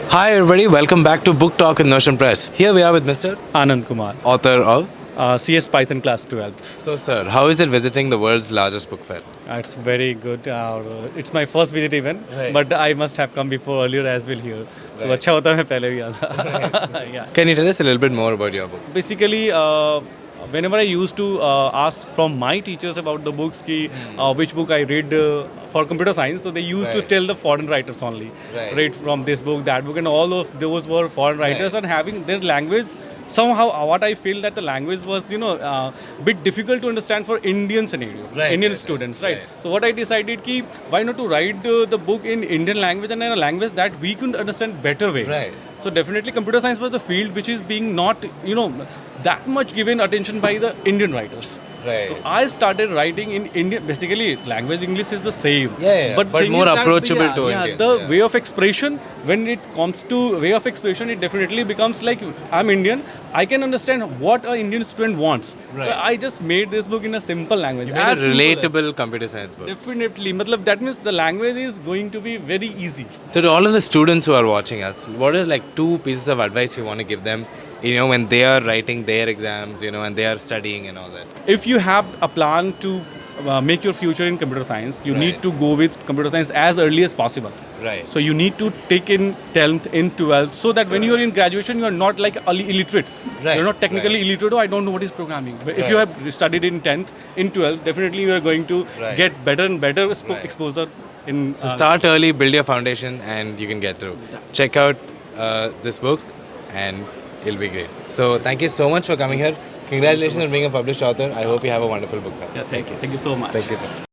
Hi everybody, welcome back to Book Talk in Notion Press. Here we are with Mr. Anand Kumar, Author of. CS Python class 12th. So sir, how is it visiting the world's largest book fair? It's very good. It's my first visit even, Right. but I must have come before earlier as well here. तो Right. अच्छा होता मैं पहले भी आता. Yeah. Can you tell us a little bit more about your book? Basically, whenever I used to ask from my teachers about the books, which book I read for computer science, so they used to Right. tell the foreign writers only. Right. Read from this book, that book, and all of those were foreign writers Right. and having their language. Somehow, what I feel that the language was, bit difficult to understand for Indian scenario, Right, Indian right, students, right, right? right. So what I decided ki why not to write the book in Indian language and in a language that we could understand better way. Right. So definitely computer science was the field which is being not, that much given attention by the Indian writers. Right. So I started writing in Indian. Basically, language English is the same. Yeah, But but thing more is that approachable to yeah, Indians, the yeah. way of expression, when it comes to way of expression, it definitely becomes like I'm Indian. I can understand what an Indian student wants. Right. I just made this book in a simple language. You made a As simple as- relatable computer science book. Definitely. Matlab, that means the language is going to be very easy. So to all of the students who are watching us, what are like two pieces of advice you want to give them, when they are writing their exams, and they are studying and all that? If you have a plan to make your future in computer science, you Right. need to go with computer science as early as possible. Right. So you need to take in 10th, in 12th, so that when you are in graduation, you are not like illiterate. Right. You're not technically Right. illiterate, I don't know what is programming. But if Right. you have studied in 10th, in 12th, definitely you are going to Right. get better and better Right. exposure in... So start early, build your foundation, and you can get through. Check out this book, and it'll be great. So thank you so much for coming here. Congratulations on being a published author. I hope you have a wonderful book fair. Yeah, thank you. Thank you so much. Thank you, sir.